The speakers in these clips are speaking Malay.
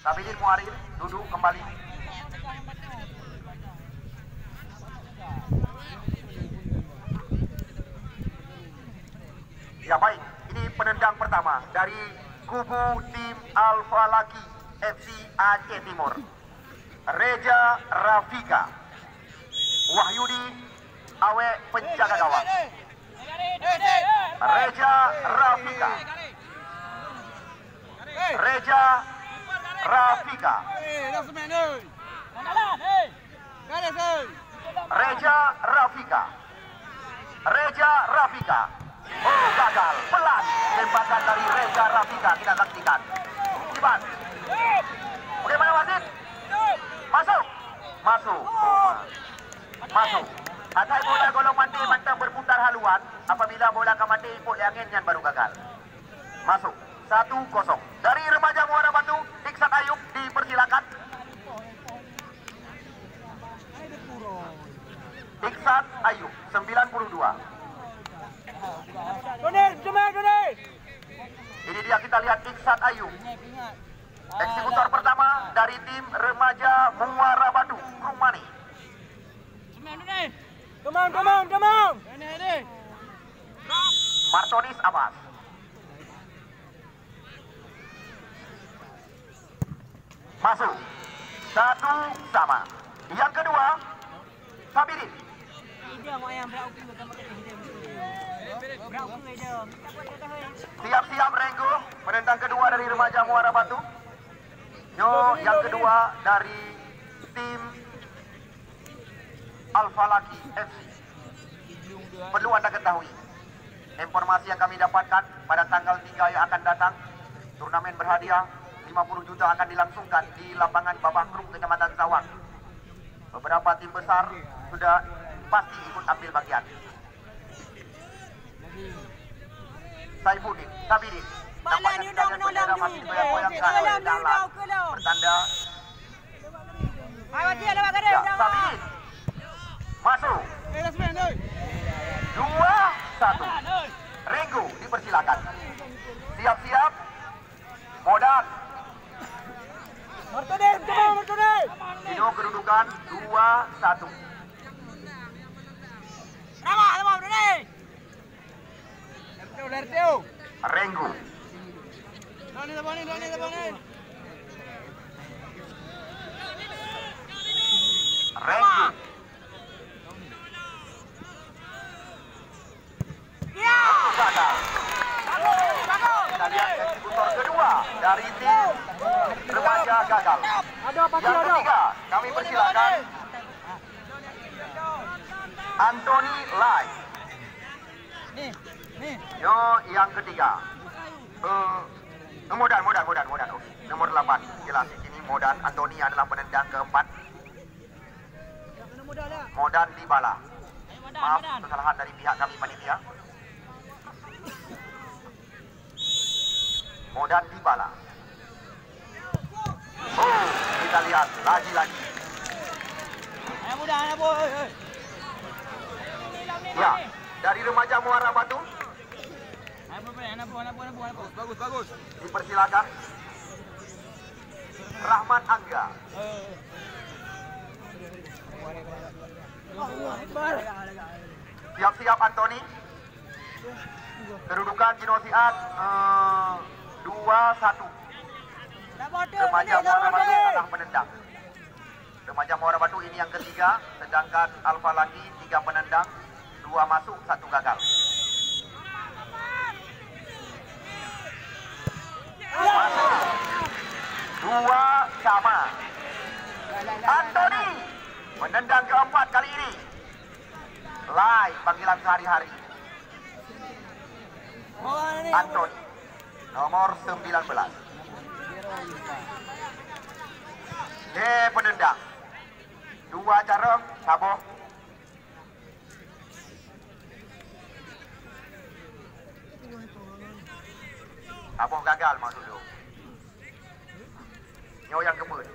Sabidin Muarir duduk kembali. Ya baik, ini penendang pertama dari kubu tim Alfa Laki FC Aceh Timur. Reja Rafika, Wahyudi Awe penjaga gawang. Reja Rafika, Reja Rafika, Reja Rafika, Reja Rafika. Oh, gagal, pelan tembakan dari Reja Rafika, kita saksikan. Iban, bagaimana wasit? Masuk, masuk, masuk. Atai bola golong mati mantap berputar haluan. Apabila bola ke mati ikut angin yang baru gagal. Masuk, 1-0. Dari remaja Muara Batu, Iksan Ayub dipersilakan. Iksan Ayub, 92. Ini dia, kita lihat Iksan Ayub, eksekutor pertama dari tim remaja Muara Batu, Rumani. Come on. Martonis Abbas. Masuk, 1-1. Yang kedua, Sabidin. Siap-siap Renggo, penendang kedua dari remaja Muara Batu. Yo, yang kedua dari tim Alfa Laki FC. Perlu Anda ketahui, informasi yang kami dapatkan pada tanggal 3 yang akan datang, turnamen berhadiah 50 juta akan dilangsungkan di lapangan Babangkrung, Kecamatan Sawang. Beberapa tim besar sudah pasti ikut ambil bagian. Saifuddin, Sabidin, nampaknya sekalian bendera masih digoyang-goyangkan oleh Dahlan, bertanda. Ya, Sabidin, masuk. 2-1. Renggo dipersilakan. Siap-siap. Modan. Dino kedudukan 2-1. Renggo. Renggo. Gagal. Kita lihat eksekutor kedua dari tim remaja gagal. Yang ketiga, kami persilakan Anthony Lai. Yo, yang ketiga. Modan. Oke. Nomor 8. Jelas di sini Modan Anthony adalah penendang keempat. Modan Dibala. Maaf, kesalahan dari pihak kami panitia. Modan Dibala. Oh, kita lihat lagi-lagi. Ya, dari remaja Muara Batu. Bagus. Dipersilakan. Rahmat Angga. Siap-siap Anthony. Kedudukan Jinosiat 2-1. Remaja Muara Batu kalah menendang. Remaja Muara Batu ini yang ketiga, sedangkan Alfa Laki 3 penendang, 2 masuk, 1 gagal. Masuk. 2 sama. Anthony menendang keempat kali ini. Lai panggilan sehari-hari. Anthony nomor 19. Penendang 2 jarum saboh. Saboh gagal mau dulu. Nyo yang kebun.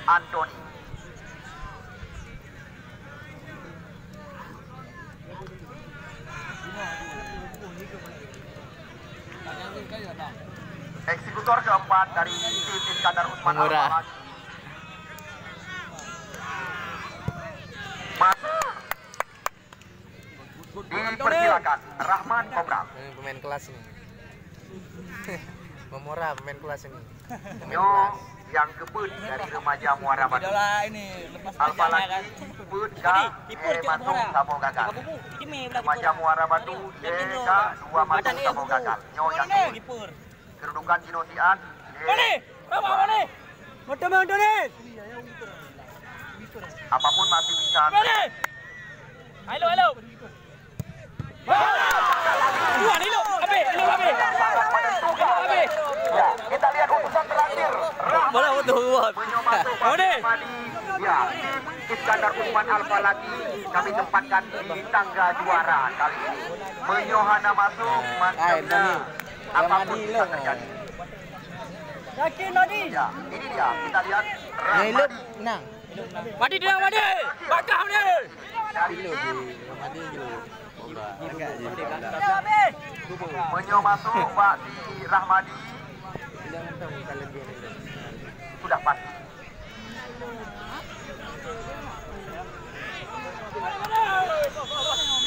Anthony. Eksekutor keempat dari tim Iskandar Usman Al-Falaki. Masuk. Dipersilakan Rahman Kobra. Pemain kelas ini. Memora pemain kelas ini. Nyo yang kebut dari remaja Muara Batu. Al-Falaki kebut ka masuk sabong gagal. Remaja Muara Batu ka 2 masuk sabong gagal. Nyo yang kebut. Kedudukan Kinosian. Apapun masih bisa. Halo. Ya, kita lihat utusan terakhir. Ya, Iskandar Usman Al-Falaki kami tempatkan di tangga juara kali ini. Menyohana masuk, mantapnya. Apapun bisa terjadi. Yakin Madi? Ya, ini dia. Kita lihat Rahmadi. Nang. Madi dia Madi. Bakah dia. Dari Gilo tim di Ramadi gilo. Boba. Enggak jadi. Menyo masuk Pak di Rahmadi. Jangan tahu kalian dia ini. Sudah pasti.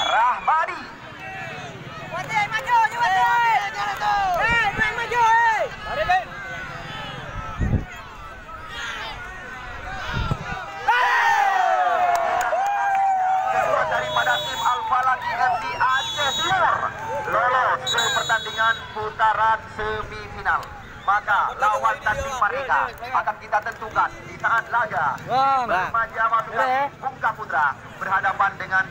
Rahmadi. Keluar daripada tim Al-Falaki FC Aceh Timur lolos ke pertandingan putaran semifinal. Maka lawan tanding mereka akan kita tentukan di saat laga remaja Masukan Bungka Putra berhadapan dengan